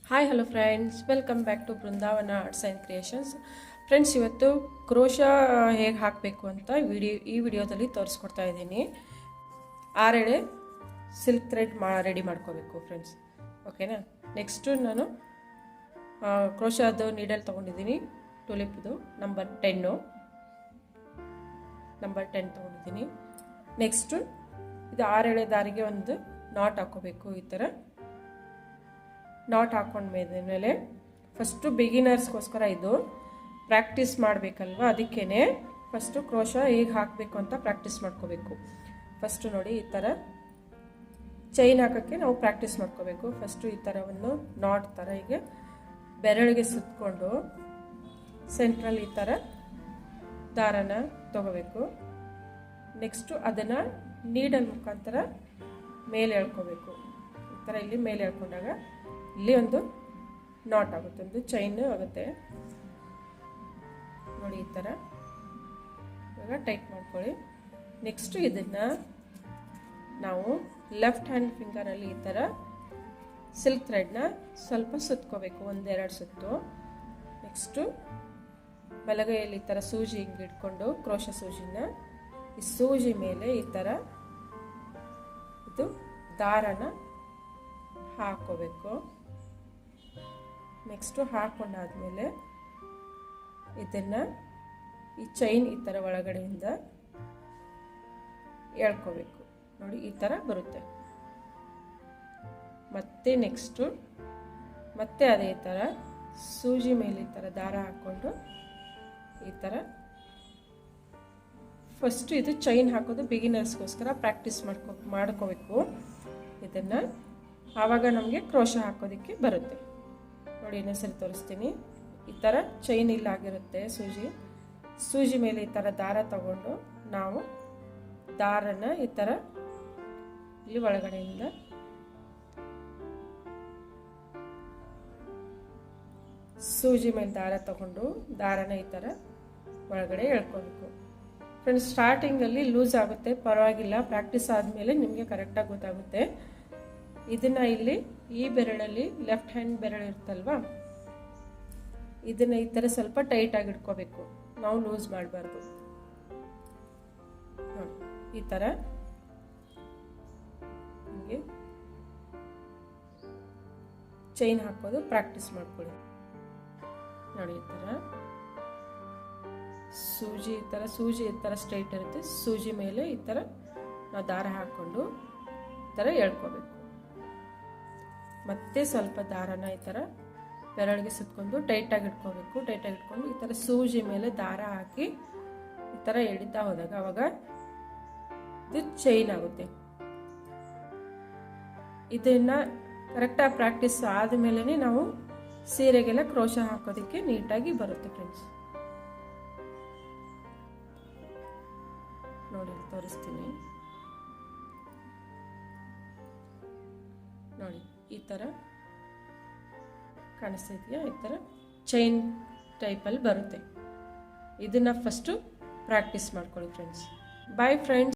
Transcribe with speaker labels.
Speaker 1: Hi hello friends, welcome back to Brindavana arts and creations. Friends, ಇವತ್ತು crochet ಹೇಗೆ ಹಾಕಬೇಕು ಅಂತ ಈ ವಿಡಿಯೋದಲ್ಲಿ ತೋರಿಸ್ಕೊಡ್ತಾ ಇದ್ದೀನಿ. 6 ಎಳೆ ಸಿಲ್ಕ್ ಥ್ರೆಡ್ ರೆಡಿ ಮಾಡ್ಕೋಬೇಕು ಫ್ರೆಂಡ್ಸ್. ಓಕೆನಾ. ನೆಕ್ಸ್ಟು ನಾನು ಕ್ರೋಶಾದು ನೀಡಲ್ ತೊಗೊಂಡಿದ್ದೀನಿ. ಟುಲಿಪ್ದು ನಂಬರ್ 10 ತೊಗೊಂಡಿದ್ದೀನಿ. ನೆಕ್ಸ್ಟು ಇದು 6 ಎಳೆ ದಾರಿಗೆ ಒಂದು ನಾಟ್ ಹಾಕೋಬೇಕು. ಈ ಥರ ನಾಟ್ ಹಾಕೊಂಡ್ಮೇಲೆ ಫಸ್ಟು ಬಿಗಿನರ್ಸ್ಗೋಸ್ಕರ ಇದು ಪ್ರಾಕ್ಟೀಸ್ ಮಾಡಬೇಕಲ್ವ, ಅದಕ್ಕೇ ಫಸ್ಟು ಕ್ರೋಶಾ ಹೇಗೆ ಹಾಕಬೇಕು ಅಂತ ಪ್ರಾಕ್ಟೀಸ್ ಮಾಡ್ಕೋಬೇಕು. ಫಸ್ಟು ನೋಡಿ, ಈ ಥರ ಚೈನ್ ಹಾಕೋಕ್ಕೆ ನಾವು ಪ್ರಾಕ್ಟೀಸ್ ಮಾಡ್ಕೋಬೇಕು. ಫಸ್ಟು ಈ ಥರ ಒಂದು ನಾಟ್ ಥರ ಹೀಗೆ ಬೆರಳಿಗೆ ಸುತ್ತಕೊಂಡು ಸೆಂಟ್ರಲ್ಲಿ ಈ ಥರ ದಾರನ ತಗೋಬೇಕು. ನೆಕ್ಸ್ಟು ಅದನ್ನು ನೀಡಲ್ ಮುಖಾಂತರ ಮೇಲೆ ಎಳ್ಕೋಬೇಕು. ಈ ಥರ ಇಲ್ಲಿ ಮೇಲೆ ಎಳ್ಕೊಂಡಾಗ ಇಲ್ಲಿ ಒಂದು ನಾಟ್ ಆಗುತ್ತೆ, ಒಂದು ಚೈನ್ ಆಗುತ್ತೆ ನೋಡಿ. ಈ ಥರ ಇವಾಗ ಟೈಟ್ ಮಾಡ್ಕೊಳ್ಳಿ. ನೆಕ್ಸ್ಟು ಇದನ್ನು ನಾವು ಲೆಫ್ಟ್ ಹ್ಯಾಂಡ್ ಫಿಂಗರಲ್ಲಿ ಈ ಥರ ಸಿಲ್ಕ್ ಥ್ರೆಡ್ನ ಸ್ವಲ್ಪ ಸುತ್ಕೋಬೇಕು, 1-2 ಸುತ್ತು. ನೆಕ್ಸ್ಟು ಬಲಗೈಯಲ್ಲಿ ಈ ಥರ ಸೂಜಿ ಹಿಂಗೆ ಇಟ್ಕೊಂಡು ಕ್ರೋಶಾ ಸೂಜಿನ ಈ ಸೂಜಿ ಮೇಲೆ ಈ ಥರ ಇದು ದಾರನ ಹಾಕೋಬೇಕು. ನೆಕ್ಸ್ಟು ಹಾಕೊಂಡಾದ್ಮೇಲೆ ಇದನ್ನು ಈ ಚೈನ್ ಈ ಥರ ಒಳಗಡೆಯಿಂದ ಎಳ್ಕೋಬೇಕು ನೋಡಿ. ಈ ಥರ ಬರುತ್ತೆ. ಮತ್ತೆ ನೆಕ್ಸ್ಟು ಮತ್ತೆ ಅದೇ ಥರ ಸೂಜಿ ಮೇಲೆ ಈ ಥರ ದಾರ ಹಾಕ್ಕೊಂಡು ಈ ಥರ ಫಸ್ಟು ಇದು ಚೈನ್ ಹಾಕೋದು ಬಿಗಿನರ್ಸ್ಗೋಸ್ಕರ ಪ್ರಾಕ್ಟೀಸ್ ಮಾಡ್ಕೋಬೇಕು ಇದನ್ನು. ಆವಾಗ ನಮಗೆ ಕ್ರೋಶಾ ಹಾಕೋದಕ್ಕೆ ಬರುತ್ತೆ ನೋಡಿ. ಇನ್ನೊಂದ್ಸರಿ ತೋರಿಸ್ತೀನಿ. ಈ ಥರ ಚೈನ್ ಇಲ್ಲಾಗಿರುತ್ತೆ ಸೂಜಿ ಮೇಲೆ ಈ ಥರ ದಾರ ತಗೊಂಡು ನಾವು ದಾರನ ಈ ಥರ ಇಲ್ಲಿ ಒಳಗಡೆಯಿಂದ ಸೂಜಿ ಮೇಲೆ ದಾರ ತಗೊಂಡು ದಾರನ ಈ ಥರ ಒಳಗಡೆ ಎಳ್ಕೋಬೇಕು ಫ್ರೆಂಡ್ಸ್. ಸ್ಟಾರ್ಟಿಂಗಲ್ಲಿ ಲೂಸ್ ಆಗುತ್ತೆ, ಪರವಾಗಿಲ್ಲ. ಪ್ರಾಕ್ಟೀಸ್ ಆದಮೇಲೆ ನಿಮಗೆ ಕರೆಕ್ಟಾಗಿ ಗೊತ್ತಾಗುತ್ತೆ. ಇದನ್ನು ಇಲ್ಲಿ ಈ ಬೆರಳಲ್ಲಿ ಲೆಫ್ಟ್ ಹ್ಯಾಂಡ್ ಬೆರಳು ಇರುತ್ತಲ್ವ, ಇದನ್ನು ಈ ಥರ ಸ್ವಲ್ಪ ಟೈಟಾಗಿ ಇಟ್ಕೋಬೇಕು, ನಾವು ಲೂಸ್ ಮಾಡಬಾರ್ದು ನೋಡಿ. ಈ ಥರ ಹೀಗೆ ಚೈನ್ ಹಾಕೋದು ಪ್ರಾಕ್ಟೀಸ್ ಮಾಡ್ಕೊಳ್ಳಿ ನೋಡಿ. ಈ ಥರ ಸೂಜಿ ಈ ಥರ ಸ್ಟ್ರೈಟ್ ಇರುತ್ತೆ. ಸೂಜಿ ಮೇಲೆ ಈ ಥರ ನಾವು ದಾರ ಹಾಕ್ಕೊಂಡು ಈ ಥರ ಎಳ್ಕೋಬೇಕು. ಮತ್ತೆ ಸ್ವಲ್ಪ ದಾರನ ಈ ಥರ ಬೆರಳಿಗೆ ಸುತ್ಕೊಂಡು ಟೈಟಾಗಿ ಇಟ್ಕೋಬೇಕು. ಟೈಟಾಗಿ ಇಟ್ಕೊಂಡು ಈ ಥರ ಸೂಜಿ ಮೇಲೆ ದಾರ ಹಾಕಿ ಈ ಥರ ಎಳಿತಾ ಹೋದಾಗ ಅವಾಗ ಇದು ಚೈನ್ ಆಗುತ್ತೆ. ಇದನ್ನು ಕರೆಕ್ಟಾಗಿ ಪ್ರಾಕ್ಟೀಸ್ ಆದಮೇಲೆ ನಾವು ಸೀರೆಗೆಲ್ಲ ಕ್ರೋಶಾ ಹಾಕೋದಕ್ಕೆ ನೀಟಾಗಿ ಬರುತ್ತೆ ಫ್ರೆಂಡ್ಸ್. ನೋಡಿ ತೋರಿಸ್ತೀನಿ ನೋಡಿ. ಈ ಥರ ಕಾಣಿಸ್ತಾ ಇದೆಯಾ? ಈ ಥರ ಚೈನ್ ಟೈಪಲ್ಲಿ ಬರುತ್ತೆ. ಇದನ್ನು ಫಸ್ಟು ಪ್ರಾಕ್ಟೀಸ್ ಮಾಡ್ಕೊಳ್ಳಿ ಫ್ರೆಂಡ್ಸ್. Bye friends.